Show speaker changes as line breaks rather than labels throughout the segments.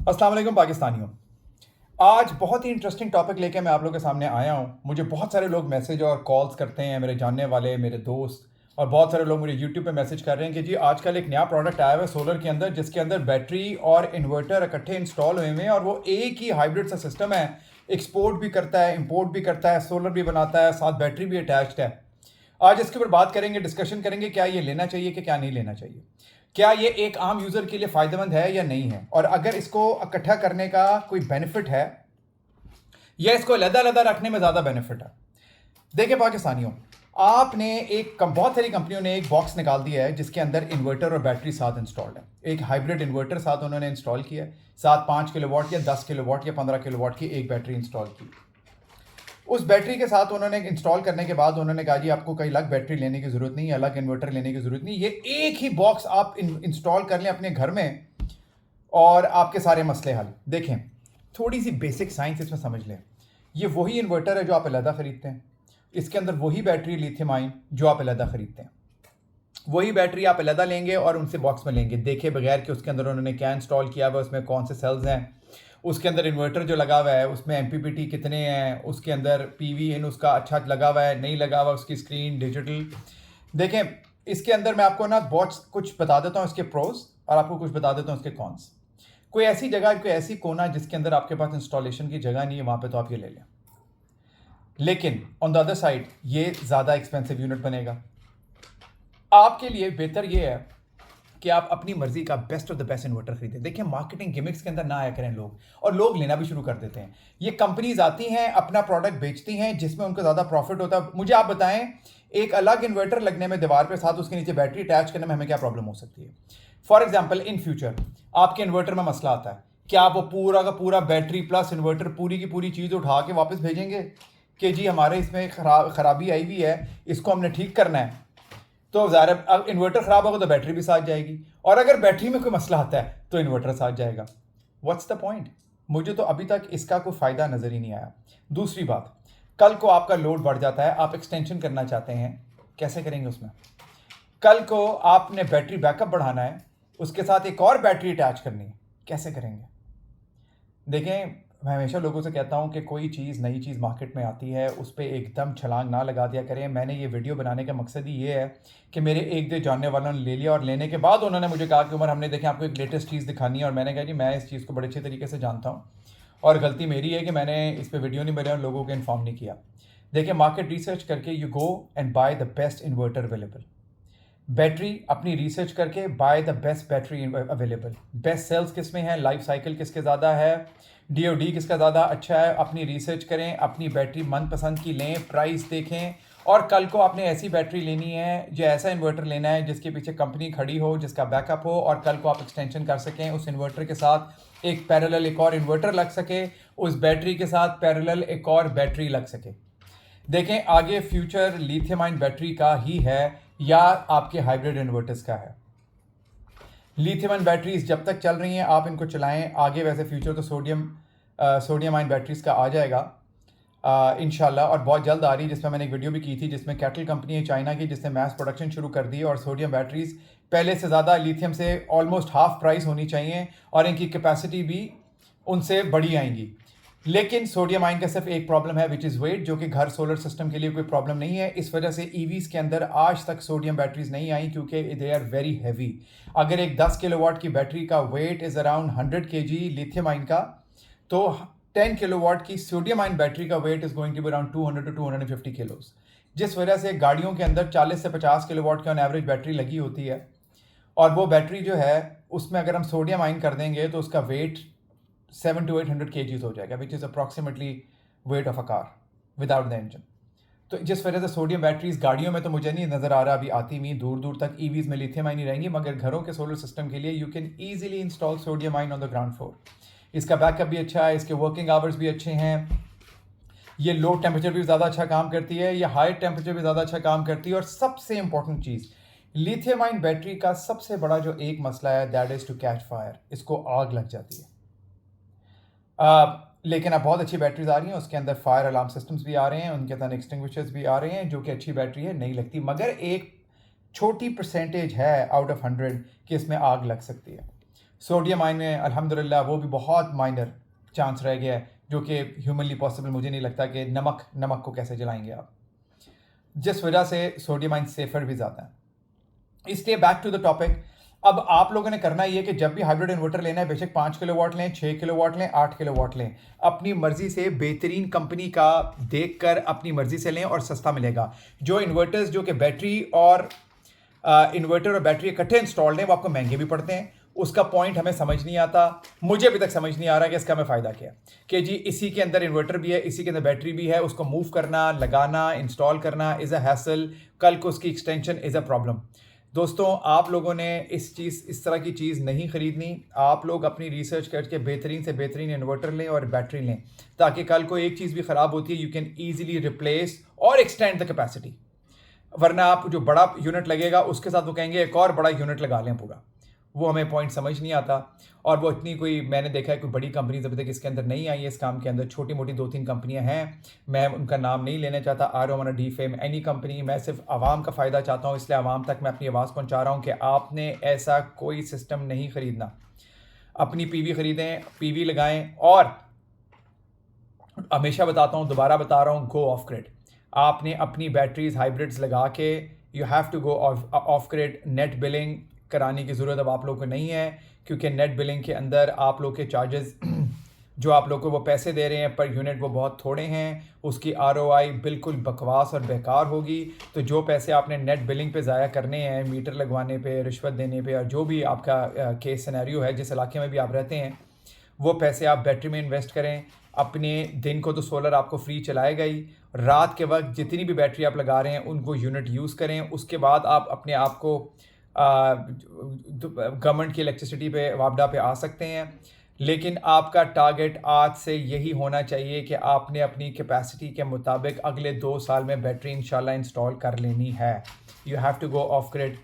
अस्सलाम वालेकुम पाकिस्तानियों। आज बहुत ही इंटरेस्टिंग टॉपिक लेके मैं आप लोगों के सामने आया हूँ। मुझे बहुत सारे लोग मैसेज और कॉल्स करते हैं, मेरे जानने वाले, मेरे दोस्त, और बहुत सारे लोग मुझे यूट्यूब पे मैसेज कर रहे हैं कि जी आजकल एक नया प्रोडक्ट आया हुआ है सोलर के अंदर, जिसके अंदर बैटरी और इन्वर्टर इकट्ठे इंस्टॉल हुए हैं और वो एक ही हाइब्रिड सा सिस्टम है। एक्सपोर्ट भी करता है, इंपोर्ट भी करता है, सोलर भी बनाता है, साथ बैटरी भी अटैच्ड है। आज इसके ऊपर बात करेंगे, डिस्कशन करेंगे, क्या ये लेना चाहिए कि क्या नहीं लेना चाहिए, क्या ये एक आम यूज़र के लिए फ़ायदेमंद है या नहीं है, और अगर इसको इकट्ठा करने का कोई बेनिफिट है या इसको अलग-अलग रखने में ज़्यादा बेनिफिट है। देखिए पाकिस्तानियों, आपने बहुत सारी कंपनियों ने एक बॉक्स निकाल दिया है जिसके अंदर इन्वर्टर और बैटरी साथ इंस्टॉल्ड है। एक हाइब्रिड इन्वर्टर साथ उन्होंने इंस्टॉल किया है, साथ 5 किलोवाट या 10 किलोवाट या 15 किलोवाट की एक बैटरी इंस्टॉल की। उस बैटरी के साथ उन्होंने इंस्टॉल करने के बाद उन्होंने कहा जी आपको कहीं अलग बैटरी लेने की ज़रूरत नहीं है, अलग इन्वर्टर लेने की ज़रूरत नहीं, ये एक ही बॉक्स आप इंस्टॉल कर लें अपने घर में और आपके सारे मसले हल। देखें, थोड़ी सी बेसिक साइंस इसमें समझ लें। ये वही इन्वर्टर है जो आप अलहदा ख़रीदते हैं, इसके अंदर वही बैटरी लिथियम आयन जो आप अलहदा ख़रीदते हैं, वही बैटरी आप अलहदा लेंगे और उनसे बॉक्स में लेंगे, देखे बगैर कि उसके अंदर उन्होंने क्या इंस्टॉल किया हुआ है, उसमें कौन से सेल्स हैं, उसके अंदर इन्वर्टर जो लगा हुआ है उसमें एमपीपीटी कितने हैं, उसके अंदर पीवी इन उसका अच्छा लगा हुआ है नहीं लगा हुआ, उसकी स्क्रीन डिजिटल। देखें, इसके अंदर मैं आपको ना बहुत कुछ बता देता हूँ इसके प्रोज, और आपको कुछ बता देता हूँ इसके कॉन्स। कोई ऐसी जगह, कोई ऐसी कोना जिसके अंदर आपके पास इंस्टॉलेशन की जगह नहीं है, वहाँ पे तो आप ये ले लें। लेकिन ऑन द अदर साइड ये ज़्यादा एक्सपेंसिव यूनिट बनेगा। आपके लिए बेहतर ये है कि आप अपनी मर्जी का best of the best inverter खरीदें। देखिए, मार्केटिंग गिमिक्स के अंदर ना आया करें लोग, और लोग लेना भी शुरू कर देते हैं। ये कंपनीज आती हैं, अपना प्रोडक्ट बेचती हैं जिसमें उनको ज़्यादा प्रॉफिट होता है। मुझे आप बताएं, एक अलग इन्वर्टर लगने में दीवार पे, साथ उसके नीचे बैटरी अटैच करने में हमें क्या प्रॉब्लम हो सकती है? फॉर एग्जाम्पल, इन फ्यूचर आपके इन्वर्टर में मसला आता है, क्या आप वो पूरा का पूरा बैटरी प्लस इन्वर्टर पूरी की पूरी चीज़ उठा के वापस भेजेंगे कि जी हमारे इसमें खराबी आई हुई है, इसको हमने ठीक करना है? तो ज़ाहिर है, अब इन्वर्टर ख़राब होगा तो बैटरी भी साथ जाएगी, और अगर बैटरी में कोई मसला आता है तो इन्वर्टर साथ जाएगा। What's the point? मुझे तो अभी तक इसका कोई फ़ायदा नज़र ही नहीं आया। दूसरी बात, कल को आपका लोड बढ़ जाता है, आप एक्सटेंशन करना चाहते हैं, कैसे करेंगे उसमें? कल को आपने बैटरी बैकअप बढ़ाना है, उसके साथ एक और बैटरी अटैच करनी है, कैसे करेंगे? देखें, मैं हमेशा लोगों से कहता हूं कि कोई चीज़, नई चीज़ मार्केट में आती है उस पर एकदम छलांग ना लगा दिया करें। मैंने ये वीडियो बनाने का मकसद ही ये है कि मेरे एक दो जानने वालों ने ले लिया, और लेने के बाद उन्होंने मुझे कहा कि उमर, हमने देखें आपको एक लेटेस्ट चीज़ दिखानी है, और मैंने कहा जी मैं इस चीज़ को बड़े अच्छे तरीके से जानता हूँ, और गलती मेरी है कि मैंने इस पर वीडियो नहीं बनाया और लोगों को इन्फॉर्म नहीं किया। देखिए, मार्केट रिसर्च करके you go and buy the best inverter available. Battery अपनी रिसर्च करके buy the best battery available. Best sales किस में है, लाइफ साइकिल किसके ज़्यादा है, डीओडी किसका ज़्यादा अच्छा है, अपनी रिसर्च करें, अपनी बैटरी मनपसंद की लें, प्राइस देखें, और कल को आपने ऐसी बैटरी लेनी है, जो ऐसा इन्वर्टर लेना है जिसके पीछे कंपनी खड़ी हो, जिसका बैकअप हो, और कल को आप एक्सटेंशन कर सकें, उस इन्वर्टर के साथ एक पैरेलल एक और इन्वर्टर लग सके, उस बैटरी के साथ पैरेलल एक और बैटरी लग सके। देखें, आगे फ्यूचर लिथियम आयन बैटरी का ही है या आपके हाइब्रिड इन्वर्टर्स का है। लिथियम आयन बैटरीज जब तक चल रही हैं आप इनको चलाएं, आगे वैसे फ्यूचर तो सोडियम आयन बैटरीज का आ जाएगा इंशाल्लाह, और बहुत जल्द आ रही है, जिसमें मैंने एक वीडियो भी की थी, जिसमें कैटल कंपनी है चाइना की, जिसने मैस प्रोडक्शन शुरू कर दी, और सोडियम बैटरीज पहले से ज़्यादा लिथियम से ऑलमोस्ट हाफ प्राइस होनी चाहिए, और इनकी कैपेसिटी भी उनसे बड़ी आएंगी। लेकिन सोडियम आयन का सिर्फ एक प्रॉब्लम है, विच इज़ वेट, जो कि घर सोलर सिस्टम के लिए कोई प्रॉब्लम नहीं है। इस वजह से ईवीज के अंदर आज तक सोडियम बैटरीज नहीं आई, क्योंकि दे आर वेरी हैवी। अगर एक 10 किलोवाट की बैटरी का weight is around 100 kg lithium ion का, तो 10 किलोवाट की सोडियम आयन बैटरी का weight is going to be around 200 to 250 kilos, जिस वजह से गाड़ियों के अंदर 40 से 50 किलोवाट की ऑन एवरेज बैटरी लगी होती है, और वो बैटरी जो है उसमें अगर हम सोडियम आयन कर देंगे तो उसका वेट 700 to 800 kgs हो जाएगा, which is approximately weight of a car without the engine. तो जिस वजह से सोडियम बैटरीज गाड़ियों में तो मुझे नहीं नज़र आ रहा अभी आती हुई, दूर दूर तक ईवीज में लिथियम आयन ही रहेंगी, मगर घरों के सोलर सिस्टम के लिए you can easily install sodium ion on the ground floor. इसका बैकअप भी अच्छा है, इसके वर्किंग आवर्स भी अच्छे हैं, ये लो टेम्परेचर भी ज़्यादा अच्छा काम करती है, ये हाई टेम्परेचर भी ज़्यादा अच्छा काम करती है, और सबसे इंपॉर्टेंट चीज़, लिथियम आयन बैटरी का सबसे बड़ा जो एक मसला है, that is to catch fire, इसको आग लग जाती है। लेकिन अब बहुत अच्छी बैटरीज आ रही हैं, उसके अंदर फायर अलार्म सिस्टम्स भी आ रहे हैं, उनके अंदर एक्सटिंग्विशर्स भी आ रहे हैं, जो कि अच्छी बैटरी है, नहीं लगती, मगर एक छोटी परसेंटेज है आउट ऑफ 100 कि इसमें आग लग सकती है। सोडियम आयन में अल्हम्दुलिल्लाह वो भी बहुत माइनर चांस रह गया है, जो कि ह्यूमनली पॉसिबल मुझे नहीं लगता कि नमक को कैसे जलाएंगे आप, जिस वजह से सोडियम आयन सेफर भी ज़्यादा है। इसलिए बैक टू द टॉपिक, अब आप लोगों ने करना ये कि जब भी हाइब्रिड इन्वर्टर लेना है, बेशक 5 किलोवाट लें, 6 किलोवाट लें, 8 किलोवाट लें, अपनी मर्जी से बेहतरीन कंपनी का देखकर अपनी मर्जी से लें और सस्ता मिलेगा। जो इन्वर्टर्स जो कि बैटरी और इन्वर्टर और बैटरी इकट्ठे इंस्टॉल्ड हैं, वो आपको महंगे भी पड़ते हैं। उसका पॉइंट हमें समझ नहीं आता, मुझे अभी तक समझ नहीं आ रहा कि इसका हमें फ़ायदा क्या है कि जी इसी के अंदर इन्वर्टर भी है, इसी के अंदर बैटरी भी है, उसको मूव करना, लगाना, इंस्टॉल करना इज़ अ हैसल, कल को उसकी एक्सटेंशन इज़ अ प्रॉब्लम। दोस्तों, आप लोगों ने इस तरह की चीज़ नहीं ख़रीदनी। आप लोग अपनी रिसर्च करके बेहतरीन से बेहतरीन इन्वर्टर लें और बैटरी लें, ताकि कल को एक चीज़ भी ख़राब होती है, यू कैन ईजिली रिप्लेस और एक्सटेंड द कैपेसिटी। वरना आप जो बड़ा यूनिट लगेगा उसके साथ वो कहेंगे एक और बड़ा यूनिट लगा लें पूरा, वो हमें पॉइंट समझ नहीं आता। और वो इतनी कोई, मैंने देखा है कोई बड़ी कंपनीज अभी तक इसके अंदर नहीं आई है। इस काम के अंदर छोटी मोटी 2-3 कंपनियां हैं, मैं उनका नाम नहीं लेना चाहता। I don't want to defame any company. मैं सिर्फ आवाम का फ़ायदा चाहता हूँ, इसलिए आवाम तक मैं अपनी आवाज़ पहुँचा रहा हूँ कि आपने ऐसा कोई सिस्टम नहीं ख़रीदना। अपनी पीवी ख़रीदें, पीवी लगाएं, और हमेशा बताता हूँ, दोबारा बता रहा हूँ, गो ऑफ ग्रिड। आपने अपनी बैटरीज हाइब्रिड्स लगा के you have to go off grid. Net billing कराने की ज़रूरत अब आप लोगों को नहीं है, क्योंकि नेट बिलिंग के अंदर आप लोग के चार्जेस जो आप लोग को वो पैसे दे रहे हैं पर यूनिट, वो बहुत थोड़े हैं। उसकी आरओआई बिल्कुल बकवास और बेकार होगी। तो जो पैसे आपने नेट बिलिंग पे ज़ाया करने हैं, मीटर लगवाने पे, रिश्वत देने पे, और जो भी आपका केस सिनेरियो है, जिस इलाके में भी आप रहते हैं, वो पैसे आप बैटरी में इन्वेस्ट करें। अपने दिन को तो सोलर आपको फ्री चलाएगा ही, रात के वक्त जितनी भी बैटरी आप लगा रहे हैं उनको यूनिट यूज़ करें। उसके बाद आप अपने आप को गवर्नमेंट की इलेक्ट्रिसिटी पे वापडा पे आ सकते हैं। लेकिन आपका टारगेट आज से यही होना चाहिए कि आपने अपनी कैपेसिटी के मुताबिक अगले 2 साल में बैटरी इंशाल्लाह इंस्टॉल कर लेनी है। You have to go off grid.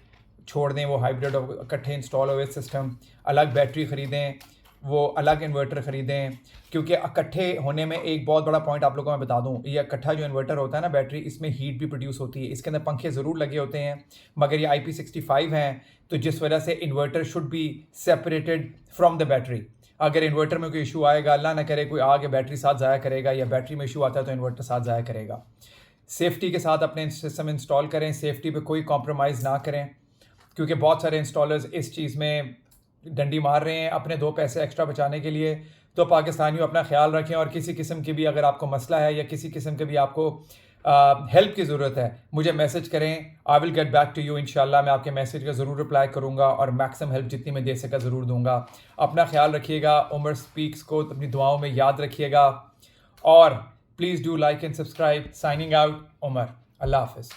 छोड़ दें वो हाइब्रिड और इकट्ठे इंस्टॉल हुए सिस्टम, अलग बैटरी ख़रीदें, वो अलग इन्वर्टर ख़रीदें। क्योंकि इकट्ठे होने में एक बहुत बड़ा पॉइंट आप लोगों को मैं बता दूं, ये इकट्ठा जो इन्वर्टर होता है ना बैटरी, इसमें हीट भी प्रोड्यूस होती है। इसके अंदर पंखे ज़रूर लगे होते हैं, मगर ये IP65 हैं, तो जिस वजह से inverter should be separated from the battery. अगर इन्वर्टर में कोई इशू आएगा, अल्लाह ना करे कोई आगे बैटरी साथ ज़ाया करेगा, या बैटरी में इशू आता है तो इन्वर्टर साथ ज़ाया करेगा। सेफ्टी के साथ अपने सिस्टम इंस्टॉल करें, सेफ्टी पे कोई कॉम्प्रोमाइज़ ना करें, क्योंकि बहुत सारे इंस्टॉलर्स इस चीज़ में डंडी मार रहे हैं अपने 2 पैसे एक्स्ट्रा बचाने के लिए। तो पाकिस्तानियों अपना ख्याल रखें, और किसी किस्म की भी अगर आपको मसला है या किसी किस्म के भी आपको हेल्प की ज़रूरत है, मुझे मैसेज करें। I will get back to you इंशाल्लाह। मैं आपके मैसेज का ज़रूर रिप्लाई करूँगा और मैक्सिमम हेल्प जितनी मैं दे सका ज़रूर दूँगा। अपना ख्याल रखिएगा। उमर स्पीक्स को अपनी दुआओं में याद रखिएगा, और please do like and subscribe. Signing out, Umar. अल्लाह हाफ़िज़।